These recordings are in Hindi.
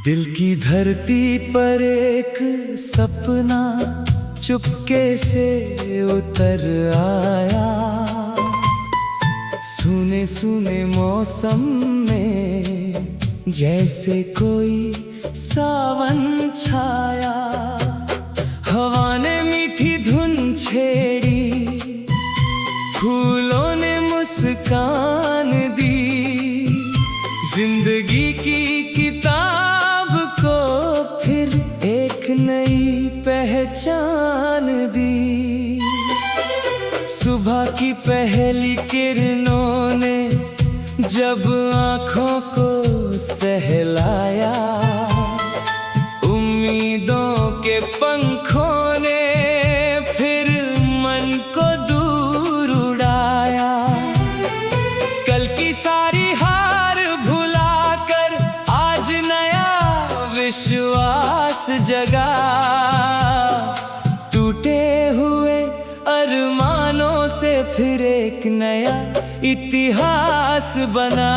दिल की धरती पर एक सपना चुपके से उतर आया। सूने सूने मौसम में जैसे कोई सावन छाया। हवा ने मीठी धुन छेड़ी, फूलों ने मुस्कान दी। जिंदगी की किताब को फिर एक नई पहचान दी। सुबह की पहली किरणों ने जब आँखों को सहलाया, उम्मीदों के पंखों ने फिर मन को दूर उड़ाया। कल की सारी हार भुलाकर आज नया विश्वास जगा। टूटे हुए अरमानों से फिर एक नया इतिहास बना।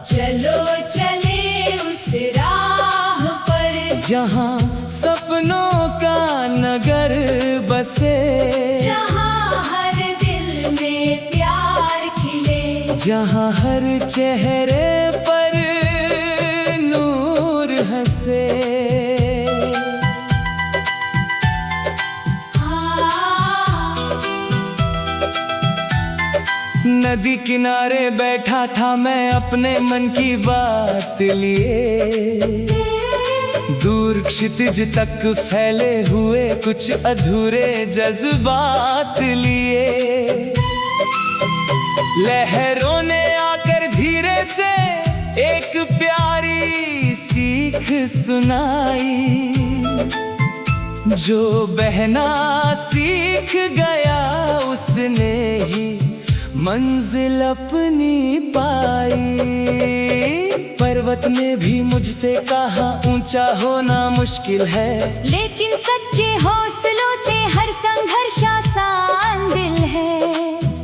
चलो चले उस राह पर जहाँ सपनों का नगर बसे, जहाँ हर दिल में प्यार खिले, जहाँ हर चेहरे पर नूर हंसे। नदी किनारे बैठा था मैं अपने मन की बात लिए। दूर क्षितिज तक फैले हुए कुछ अधूरे जज्बात लिए। लहरों ने आकर धीरे से एक प्यारी सीख सुनाई। जो बहना सीख गया उसने ही मंजिल अपनी पाई। पर्वत ने भी मुझसे कहा ऊंचा होना मुश्किल है, लेकिन सच्चे हौसलों से हर संघर्ष आसान दिल है।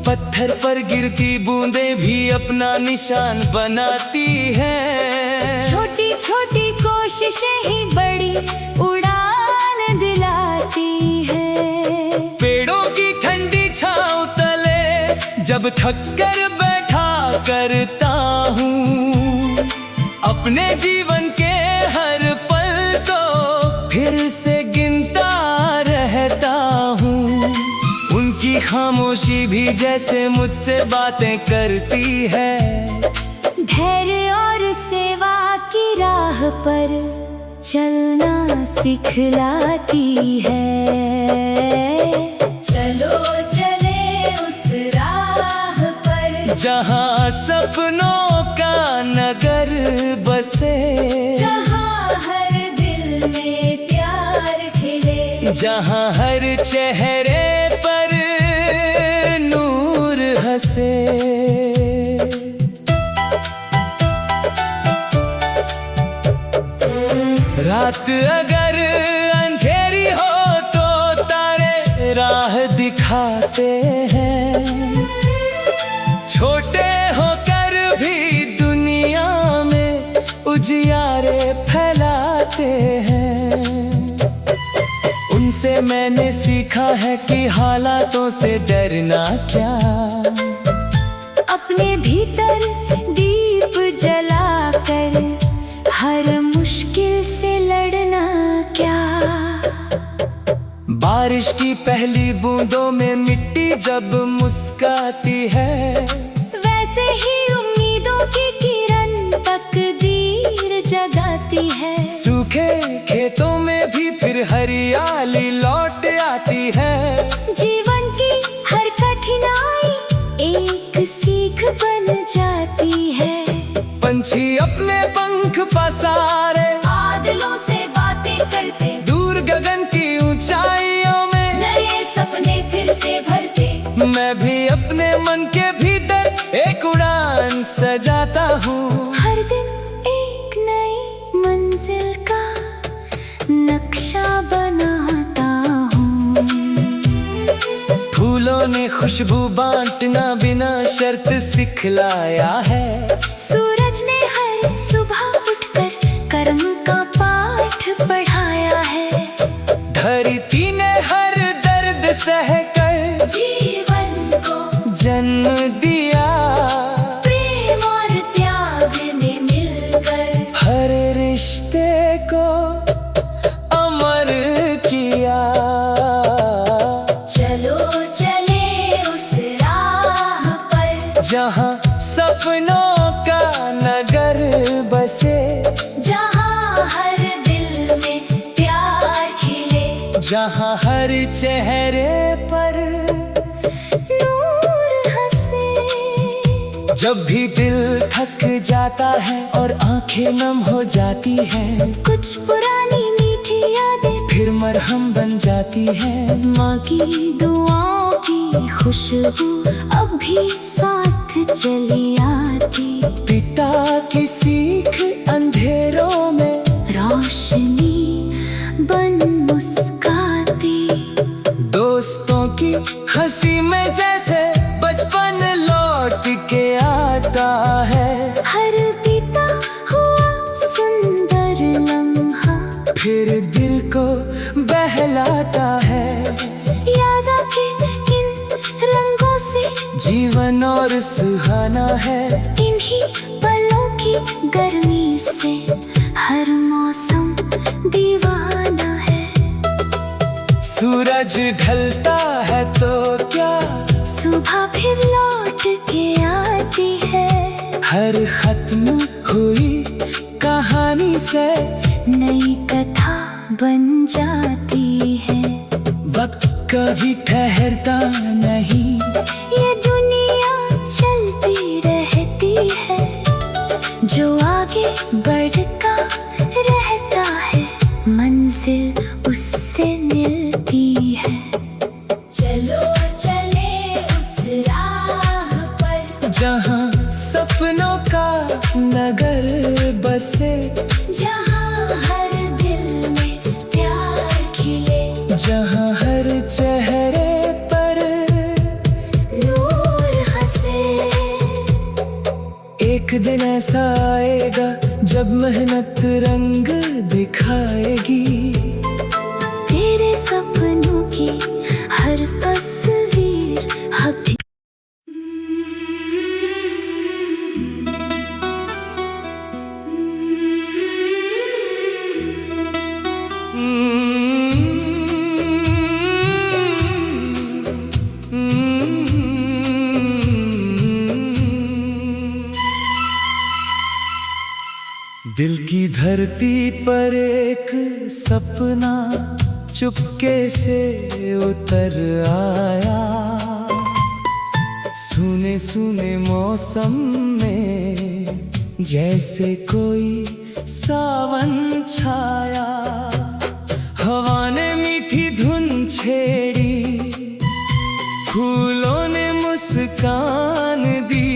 पत्थर पर गिरती बूंदें भी अपना निशान बनाती हैं। छोटी छोटी कोशिशें ही बड़ी उड़ान दिलाती है। पेड़ों की ठंडी छांव तले जब थक कर बैठा करता हूँ, अपने जीवन के हर पल को फिर से गिनता रहता हूँ। उनकी खामोशी भी जैसे मुझसे बातें करती है। धैर्य और सेवा की राह पर चलना सिखलाती है। चलो चले उस राह पर जहाँ सपनों का नगर बसे, जहाँ हर दिल में प्यार खिले, जहाँ हर चेहरे पर नूर हंसे। रात अगर अंधेरी हो तो तारे राह दिखाते हैं। छोटे होकर भी दुनिया में उजियारे फैलाते हैं। उनसे मैंने सीखा है कि हालातों से डरना क्या, अपने भीतर दीप जलाकर हर मुश्किल से लड़ना क्या। बारिश की पहली बूंदों में मिट्टी जब मुस्काती है, वैसे ही उम्मीदों की किरण तकदीर जगाती है। सूखे खेतों में भी फिर हरियाली लौट आती है। जीवन की हर कठिनाई एक सीख बन जाती है। पंछी अपने पंख पसारे बादलों से बातें करते, दूर गगन की ऊंचाइयों में नए सपने फिर से भरते। मैं भी अपने मन के भीतर एक उड़ान सजाता हूँ। हर दिन एक नई मंजिल का नक्शा बनाता हूँ। फूलों ने खुशबू बांटना बिना शर्त सिखलाया है। सूरज ने हर सुबह उठकर सहकर जीवन को जन्म दिया। प्रेम और त्याग ने मिलकर हर रिश्ते को अमर किया। चलो चले उस राह पर जहाँ सपनों का नगर बसे, जहाँ हर दिल में प्यार खिले, जहाँ हर चेहरे पर नूर हंसे। जब भी दिल थक जाता है और आंखें नम हो जाती हैं, कुछ पुरानी मीठी यादें फिर मरहम बन जाती हैं। माँ की दुआओं की खुशबू अब भी साथ चली आती। पिता की सीख अंधेरों में रोशनी बन मुस्काती। दोस्तों की हंसी में जैसे बचपन लौट के आता है। हर बीता हुआ सुंदर लम्हा फिर दिल को बहलाता है। याद आके इन रंगों से जीवन और सुहाना है। इन्हीं पलों की गर्मी से हर मौसम दीवाना है। सूरज ढलता है तो क्या सुबह फिर लौट के आती है। हर खत्म हुई कहानी से नई कथा बन जाती है। वक्त कभी ठहरता नहीं, ये दुनिया चलती रहती है। जो आगे बढ़ता रहता है, मंजिल उससे मिलती है। चलो चले उस राह पर जहाँ सपनों का नगर बसे, जहाँ हर दिल में प्यार खिले, जहाँ हर चेहरे पर नूर हंसे। एक दिन ऐसा आएगा जब मेहनत रंग दिखाएगी। तेरे सपनों की हर तस्वीर अभी दिल की धरती पर एक सपना चुपके से उतर आया। सूने सूने मौसम में जैसे कोई सावन छाया। हवा ने मीठी धुन छेड़ी, फूलों ने मुस्कान दी।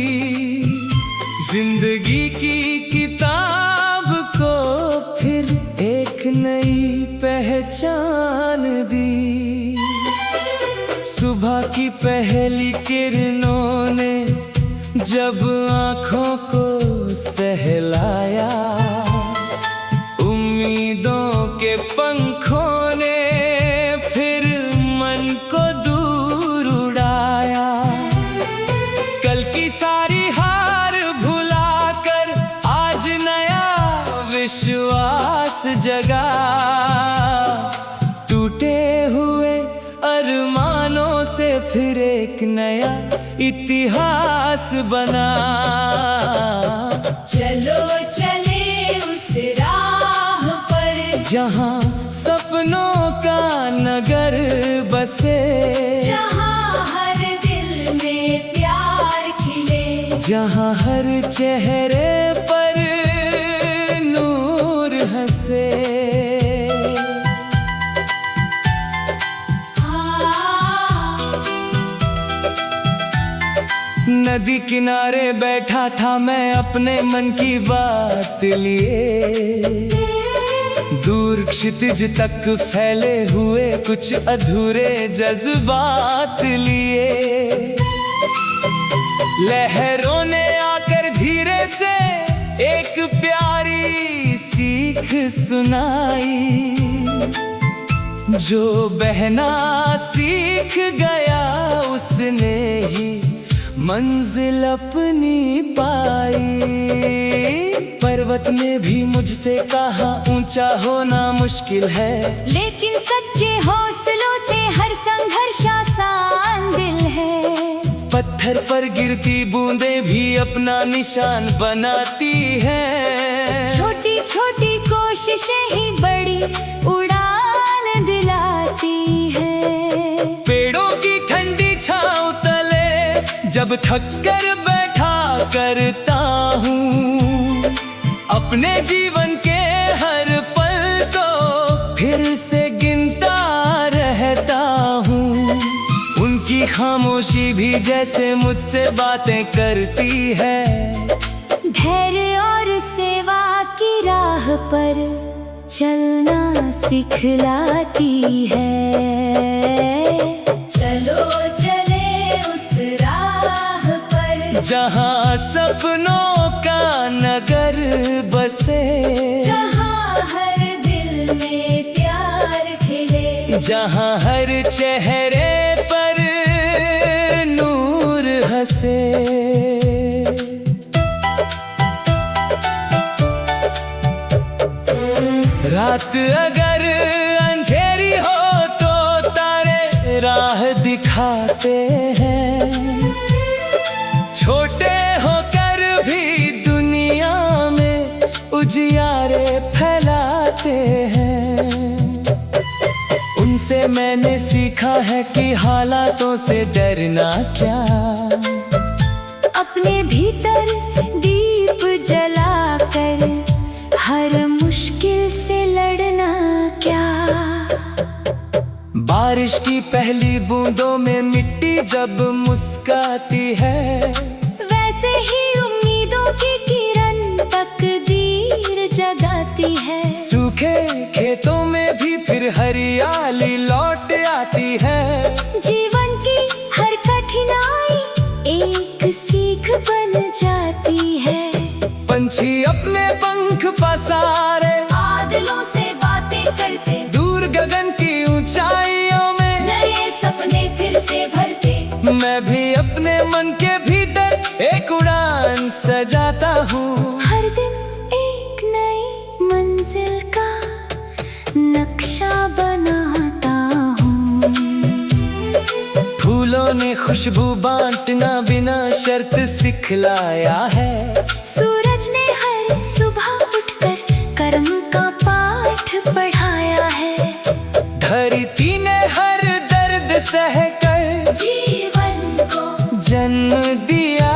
जिंदगी की किताब को फिर एक नई पहचान दी। सुबह की पहली किरणों ने जब आँखों को सहलाया, उम्मीदों के पंखों ने फिर मन को दूर उड़ाया। कल की सारी हार भुलाकर आज नया विश्वास जगा। टूटे हुए अरमानों से फिर एक नया इतिहास बना। चलो चले उस राह पर जहाँ सपनों का नगर बसे, जहाँ हर दिल में प्यार खिले, जहाँ हर चेहरे पर नूर हंसे। नदी किनारे बैठा था मैं अपने मन की बात लिए। दूर क्षितिज तक फैले हुए कुछ अधूरे जज्बात लिए। लहरों ने आकर धीरे से एक प्यारी सीख सुनाई। जो बहना सीख गया उसने ही मंजिल अपनी पाई। पर्वत ने भी मुझसे कहा ऊंचा होना मुश्किल है, लेकिन सच्चे हौसलों से हर संघर्ष आसान दिल है। पत्थर पर गिरती बूंदें भी अपना निशान बनाती हैं। छोटी छोटी कोशिशें ही बड़ी उड़ान दिलाती है। पेड़ों की ठंडी छांव तले जब थक कर बैठा करता हूँ, अपने जीवन के हर पल को फिर से गिनता रहता हूँ। उनकी खामोशी भी जैसे मुझसे बातें करती है। धैर्य और सेवा की राह पर चलना सिखलाती है। चलो चले उस राह पर जहाँ सपनों का नगर बसे, जहाँ हर दिल में प्यार खिले, जहाँ हर चेहरे पर नूर हंसे। रात अगर अंधेरी हो तो तारे राह दिखाते हैं। छोटे होकर भी दुनिया में उजियारे फैलाते हैं। उनसे मैंने सीखा है कि हालातों से डरना क्या, अपने भीतर दीप जलाकर हर मुश्किल से लड़ना क्या। बारिश की पहली बूंदों में मिट्टी जब मुस्काती है, वैसे ही उम्मीदों की किरण तकदीर जगाती है। सूखे खेतों में भी फिर हरियाली लौट आती है। जीवन की हर कठिनाई एक सीख बन जाती है। पंछी अपने पंख पसारे बादलों से बातें करते, दूर गगन की ऊंचाइयों में नए सपने फिर से भरते। मैं भी अपने मन के भीतर एक उड़ान सजाता हूँ। हर दिन एक नई मंजिल का नक्शा बनाता हूँ। फूलों ने खुशबू बांटना बिना शर्त सिखलाया है। सूरज ने हर सुबह उठकर कर्म का पाठ पढ़ाया है। धरती ने हर दर्द सहकर जीवन को जन्म दिया।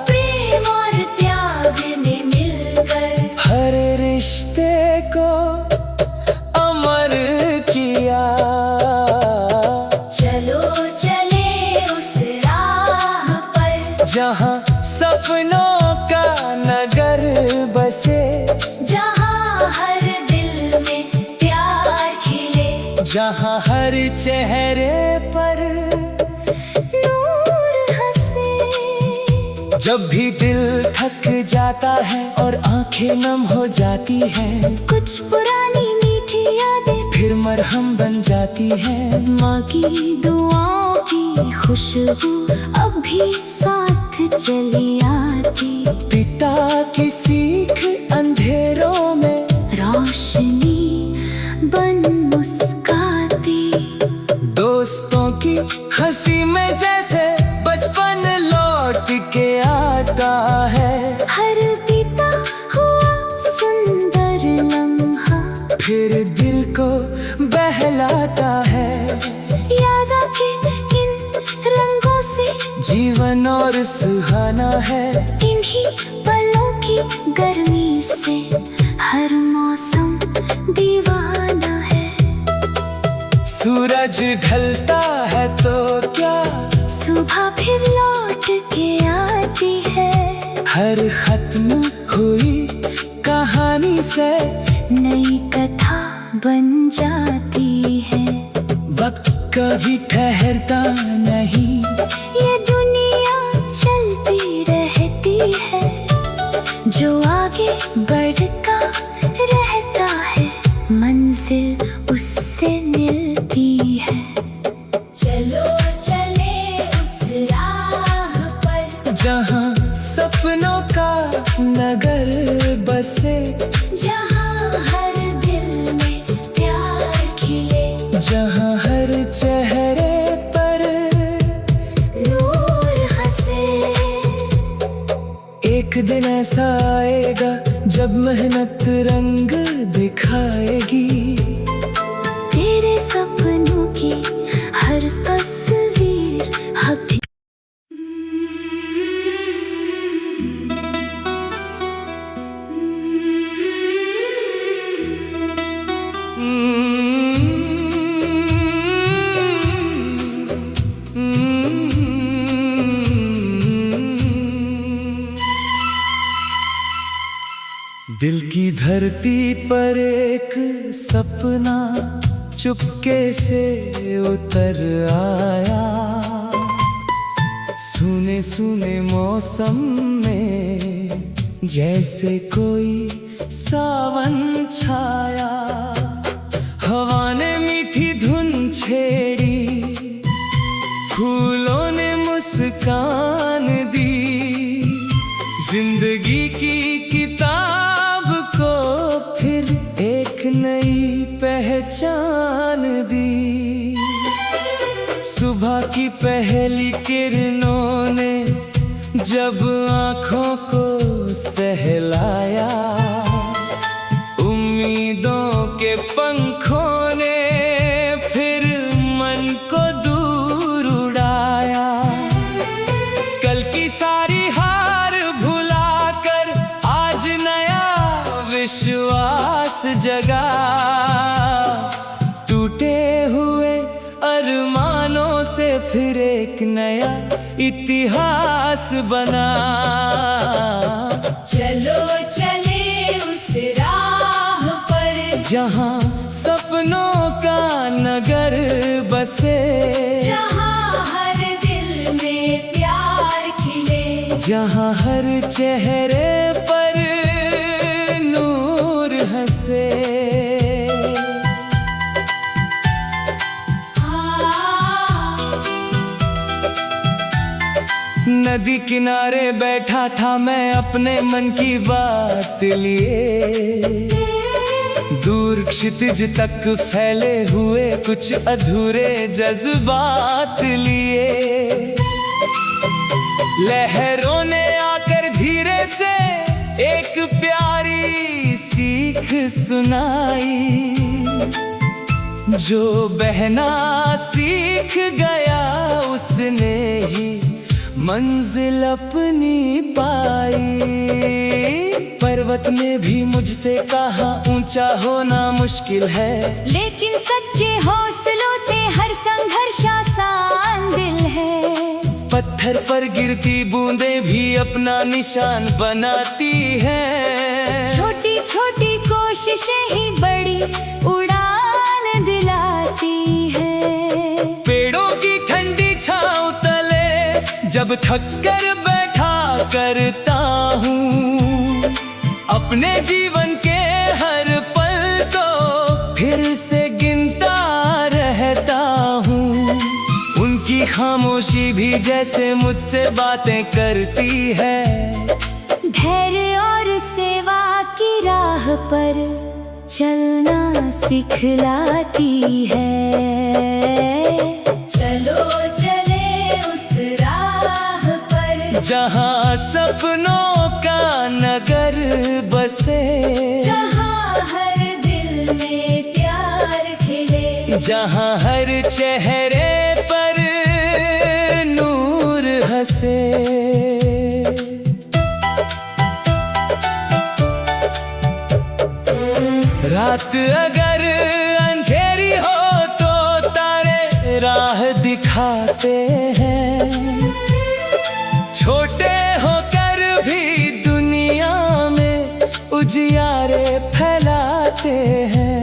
प्रेम और त्याग ने मिलकर हर रिश्ते को अमर किया। चलो चले उस राह पर जहाँ सपनों का नगर बसे, जहाँ हर दिल में प्यार खिले, जहाँ हर चेहरे पर नूर हंसे। जब भी दिल थक जाता है और आंखें नम हो जाती हैं, कुछ पुरानी मीठी यादें फिर मरहम बन जाती हैं। माँ की दुआओं की खुशबू अब भी साथ चली आती। पिता की सीख अंधेरों में रोशनी बन मुस्काती। दोस्तों की हंसी में जैसे बचपन लौट के आता है। हर बीता हुआ सुंदर लम्हा फिर दिल को बहलाता है। याद आके इन रंगों से जीवन और सुहाना है। इन्हीं पलों की गर्मी से हर मौसम दीवाना है। सूरज ढलता है तो क्या सुबह फिर लौट के आती है। हर खत्म हुई कहानी से नई कथा बन जाती है। वक्त कभी ठहरता नहीं, ये दुनिया चलती रहती है। जो आगे बढ़ता रहता है, मंजिल उससे जहाँ सपनों का नगर बसे, जहाँ हर दिल में प्यार खिले, जहाँ हर चेहरे पर नूर हंसे। एक दिन ऐसा आएगा जब मेहनत रंग दिखाएगी, तेरे सपनों की हर तस्वीर अभी। दिल की धरती पर एक सपना चुपके से उतर आया, सूने सूने मौसम में जैसे कोई सावन छाया। हवा ने मीठी धुन छेड़ी, फूलों ने मुस्कान दी, जिंदगी की किताब को फिर एक नई पहचान दी। सुबह की पहली किरणों ने जब आँखों को सहलाया, उम्मीदों के पंखों ने फिर मन को दूर उड़ाया। कल की सारी हार भुलाकर आज नया विश्वास जगा, टूटे हुए अरमानों से फिर एक नया इतिहास बना। चलो चले उस राह पर, जहाँ सपनों का नगर बसे, जहाँ हर दिल में प्यार खिले, जहाँ हर चेहरे पर नूर हंसे। नदी किनारे बैठा था मैं अपने मन की बात लिए, दूर क्षितिज तक फैले हुए कुछ अधूरे जज्बात लिए। लहरों ने आकर धीरे से एक प्यारी सीख सुनाई, जो बहना सीख गया उसने ही मंजिल अपनी पाई। पर्वत ने भी मुझसे कहा ऊंचा होना मुश्किल है, लेकिन सच्चे हौसलों से हर संघर्ष आसान दिल है। पत्थर पर गिरती बूंदें भी अपना निशान बनाती हैं। छोटी छोटी कोशिशें ही बड़ी उड़ान दिलाती है। पेड़ों की ठंडी छांव तले जब थक कर बैठा करता हूँ, अपने जीवन के हर पल को फिर से गिनता रहता हूँ। उनकी खामोशी भी जैसे मुझसे बातें करती है, धैर्य और सेवा की राह पर चलना सिखलाती है। चलो चले उस राह पर, जहाँ सपनों का नगर बसे, जहाँ हर दिल में प्यार खिले, जहाँ हर चेहरे पर नूर हंसे। रात अगर अंधेरी हो तो तारे राह दिखाते हैं, छोटे होकर भी दुनिया में उजियारे फैलाते हैं।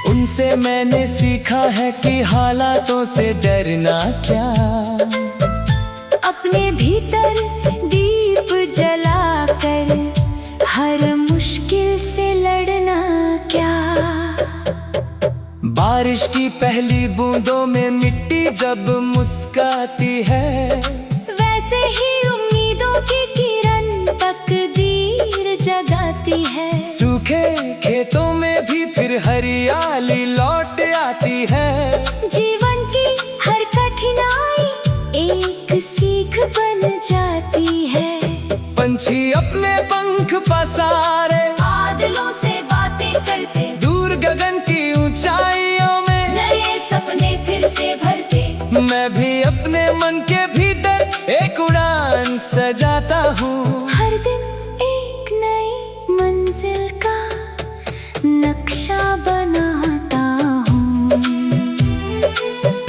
उनसे मैंने सीखा है कि हालातों से डरना क्या, अपने भीतर दीप जलाकर हर मुश्किल से लड़ना क्या। बारिश की पहली बूंदों में मिट्टी जब मुस्काती है, वैसे जाती है। पंछी अपने पंख पसारे बादलों से बातें करते, दूर गगन की ऊंचाइयों में नए सपने फिर से भरते। मैं भी अपने मन के भीतर एक उड़ान सजाता हूँ। हर दिन एक नई मंजिल का नक्शा बनाता हूँ।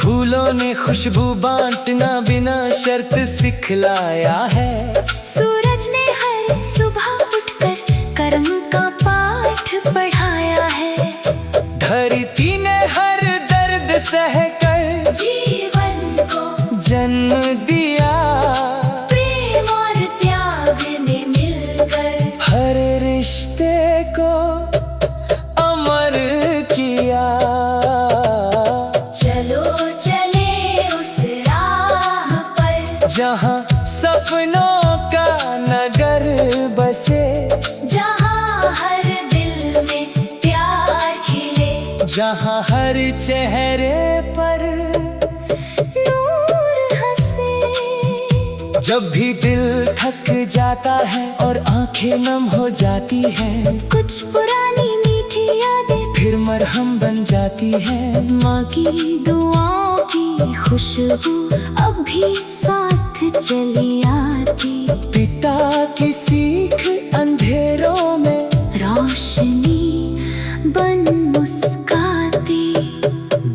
फूलों ने खुशबू बांटना बिना शर्त सिखलाया है। सूरज ने हर सुबह उठकर कर्म का पाठ पढ़ाया है। धरती ने हर दर्द सहकर जीवन को जन्म दिया। प्रेम और त्याग ने मिलकर हर रिश्ते को अमर किया। चलो चले उस राह पर, जहाँ सपनों का नगर बसे, जहाँ हर दिल में प्यार खिले, जहाँ हर चेहरे पर नूर हंसे। जब भी दिल थक जाता है और आंखें नम हो जाती हैं, कुछ पुरानी मीठी यादें फिर मरहम बन जाती हैं। माँ की दुआओं की खुशबू अब भी साथ चली आती। पिता की सीख अंधेरों में रोशनी बन मुस्काती।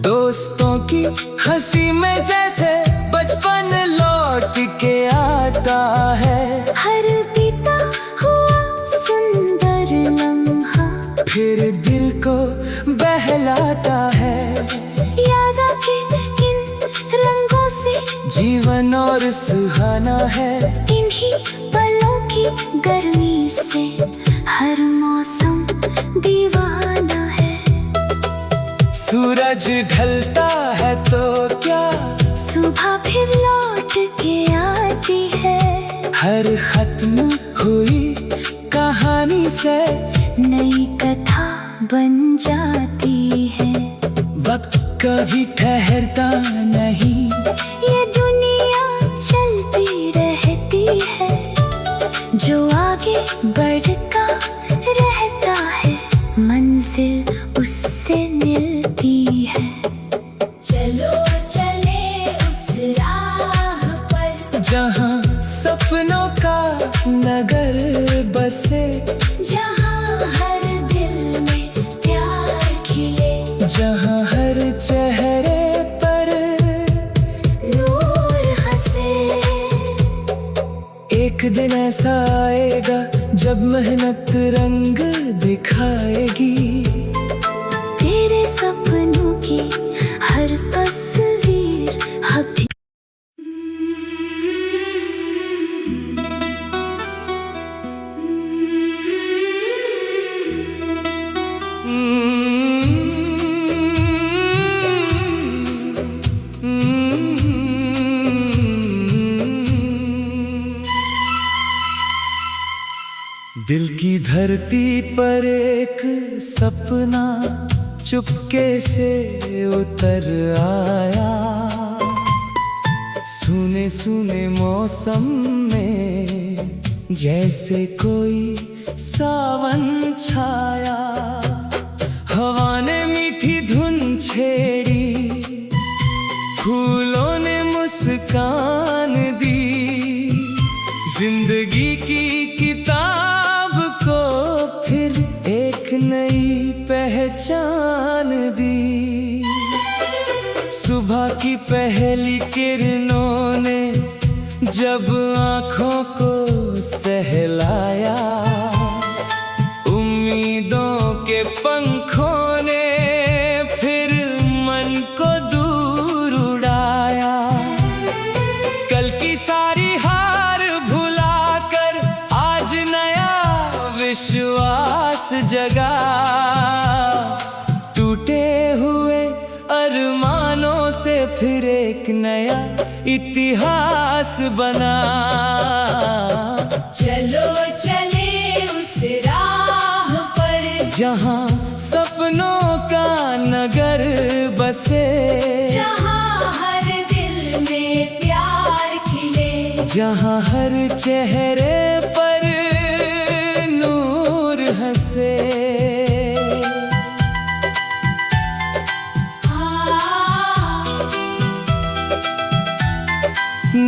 दोस्तों की हंसी में जैसे बचपन लौट के आता है। हर बीता हुआ सुंदर लम्हा फिर दिल को बहलाता है। याद आके इन रंगों से जीवन और सुहाना है। इन्हीं पलों की गर्मी से हर मौसम दीवाना है। सूरज ढलता है तो क्या सुबह फिर लौट के आती है। हर खत्म हुई कहानी से नई कथा बन जाती है। वक्त कभी ठहरता नहीं, ये दुनिया चलती रहती है। जो आगे बढ़ता रहता है, मंजिल उससे मिलती है। चलो चले उस राह पर, जहाँ सपनों का नगर बसे, जहाँ हर दिल में प्यार खिले, जहाँ हर चेहरे पर नूर हंसे। एक दिन ऐसा आएगा जब मेहनत रंग दिखाएगी। तेरे सपनों की हर तस्वीर अभी दिल की धरती पर एक सपना चुपके से उतर आया। सूने सूने मौसम में जैसे कोई सावन छाया। हवा ने मीठी धुन छेड़ी, फूलों ने मुस्कान दी। जिंदगी की किताब को फिर एक नई पहचान दी। सुबह की पहली किरणों ने जब आँखों को सहलाया, उम्मीदों के पंखों ने फिर मन को दूर उड़ाया। कल की सारी हार भुलाकर आज नया विश्वास जगा। टूटे हुए अरमानों से फिर एक नया इतिहास बना। चलो चले उस राह पर, जहाँ सपनों का नगर बसे, जहाँ हर दिल में प्यार खिले, जहाँ हर चेहरे पर नूर हंसे।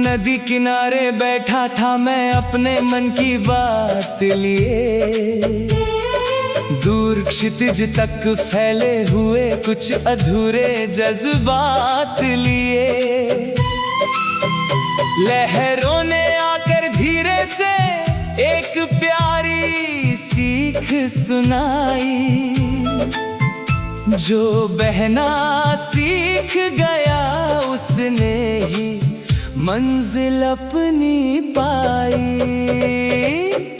नदी किनारे बैठा था मैं अपने मन की बात लिए, दूर क्षितिज तक फैले हुए कुछ अधूरे जज्बात लिए। लहरों ने आकर धीरे से एक प्यारी सीख सुनाई, जो बहना सीख गया उसने ही मंजिल अपनी पाई।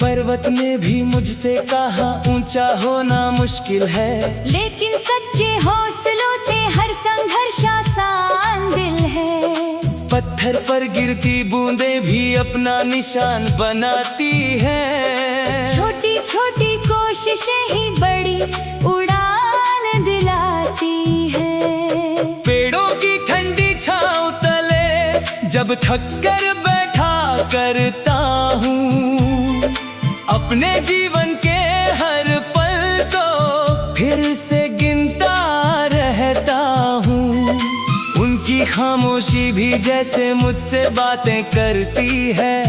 पर्वत ने भी मुझसे कहा ऊंचा होना मुश्किल है, लेकिन सच्चे हौसलों से हर संघर्ष आसान दिल है। पत्थर पर गिरती बूंदें भी अपना निशान बनाती हैं। छोटी छोटी कोशिशें ही बड़ी उड़ान दिलाती है। पेड़ों की ठंडी छांव तले जब थक कर बैठा करता हूँ, अपने जीवन के हर पल को फिर से गिनता रहता हूँ। उनकी खामोशी भी जैसे मुझसे बातें करती है,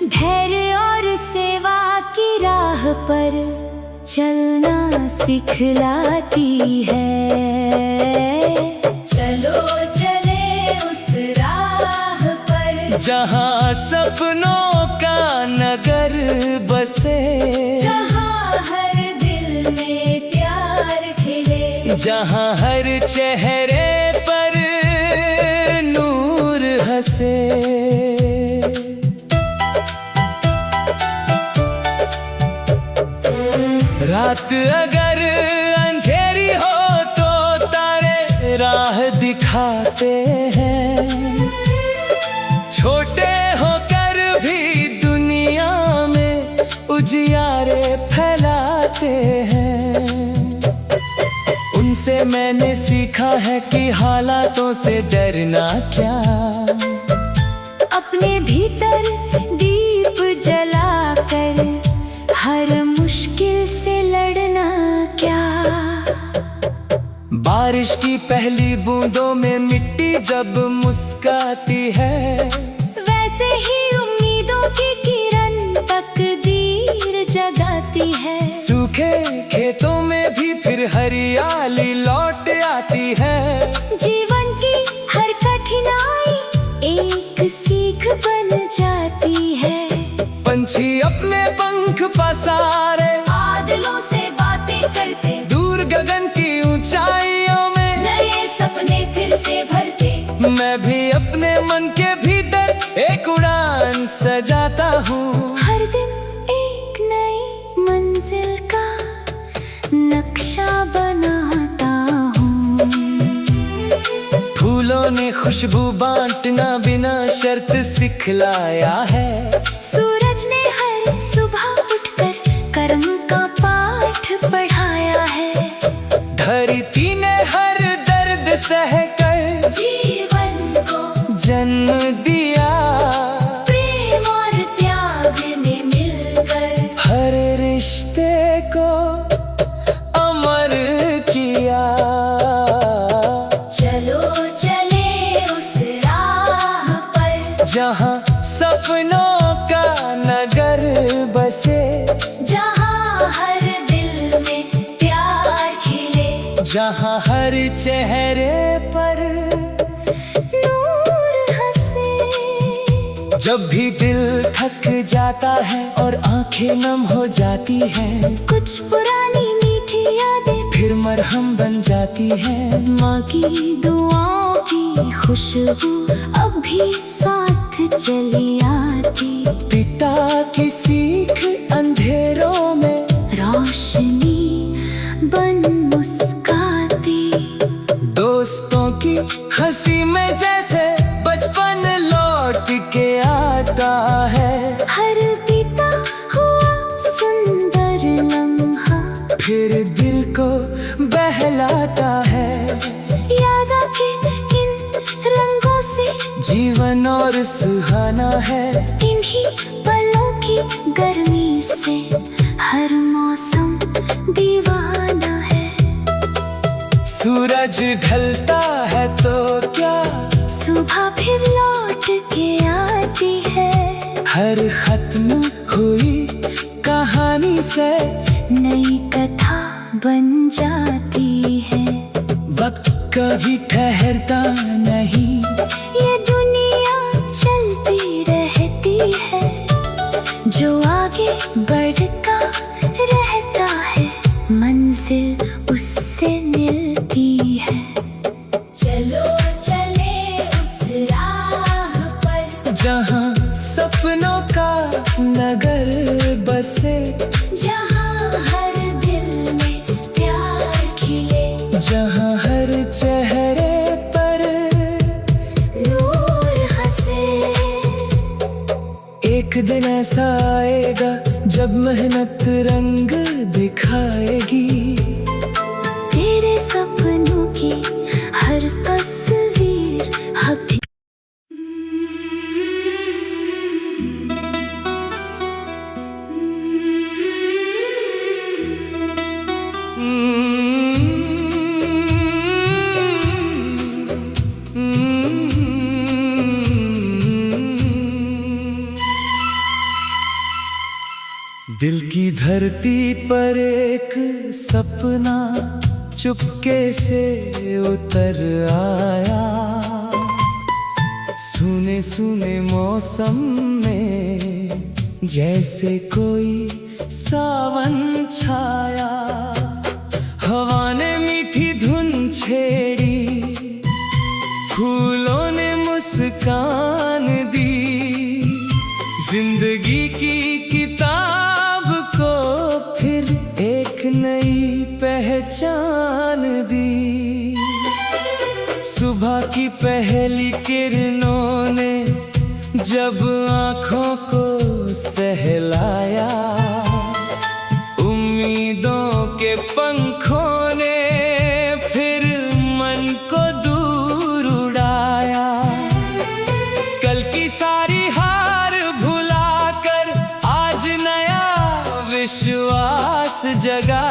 धैर्य और सेवा की राह पर चलना सिखलाती है। चलो चले उस राह पर जहाँ सपनों का नगर बसे, जहाँ हर दिल में प्यार खिले, जहाँ हर चेहरे पर नूर हंसे। रात अगर अंधेरी हो तो तारे राह दिखाते हैं, छोटे होकर भी दुनिया में उजियारे फैलाते हैं। उनसे मैंने सीखा है कि हालातों से डरना क्या, अपने भीतर दीप जलाकर हर मुश्किल से लड़ना क्या। बारिश की पहली बूंदों में मिट्टी जब मुस्काती है, वैसे ही उम्मीदों की किरण तकदीर जगाती है। सूखे खेतों में भी फिर हरियाली लौट आती है। जीवन की हर कठिनाई एक सीख बन जाती है। पंछी अपने पंख पसारे बादलों से बातें करते, दूर गगन की ऊंचाइयों में नए सपने फिर से भरते। मैं भी अपने मन के भीतर एक उड़ान सजाता हूँ। हर दिन एक नई मंजिल का नक्शा बनाता हूँ। फूलों ने खुशबू बांटना बिना शर्त सिखलाया है। सूरज ने हर सुबह उठकर कर्म का पाठ पढ़ाया है। धरती ने हर दर्द सहकर जीवन को जन्म दिया। प्रेम और त्याग ने मिलकर हर रिश्ते को अमर किया। चलो चले उस राह पर जहाँ सपनों का नगर बसे, जहाँ हर दिल में प्यार खिले, जहाँ हर चेहरे पर नूर हंसे। जब भी दिल थक जाता है और आंखें नम हो जाती हैं, कुछ पुरानी मीठी यादें फिर मरहम बन जाती हैं। माँ की दुआओं की खुशबू अब भी साथ चली आती। पिता की सीख अंधेरों में रोशनी बन मुस्काती। दोस्तों की हंसी में जैसे बचपन लौट के आता है। हर बीता हुआ सुंदर लम्हा फिर दिल को बहलाता है। याद आके इन रंगों से जीवन और और सुहाना है। इन्हीं पलों की गर्मी से हर मौसम दीवाना है। सूरज ढलता है तो क्या सुबह फिर लौट के आती है। हर खत्म हुई कहानी से नई कथा बन जाती है। वक्त कभी ठहरता नहीं, ये दुनिया चलती रहती है। जो आगे बढ़ता रहता है मंजिल उससे मिलती है। चलो चले उस राह पर जहाँ सपनों का नगर बसे, जहाँ हर दिल में प्यार खिले, जहाँ हर चेहरे पर नूर हंसे। एक दिन ऐसा आएगा जब मेहनत रंग दिखाएगी। तेरे सपनों की हर तस्वीर अभी दिल की धरती पर एक सपना चुपके से उतर आया। सुने सुने मौसम में जैसे कोई सावन छाया। हवा ने मीठी धुन छेड़ी, फूलों ने मुस्कान दी। जिंदगी की किताब को फिर एक नई पहचान दी। सुबह की पहली किरणों ने जब आँखों को सहलाया, उम्मीदों के पंखों ने फिर मन को दूर उड़ाया। कल की सारी हार भुलाकर आज नया विश्वास जगा।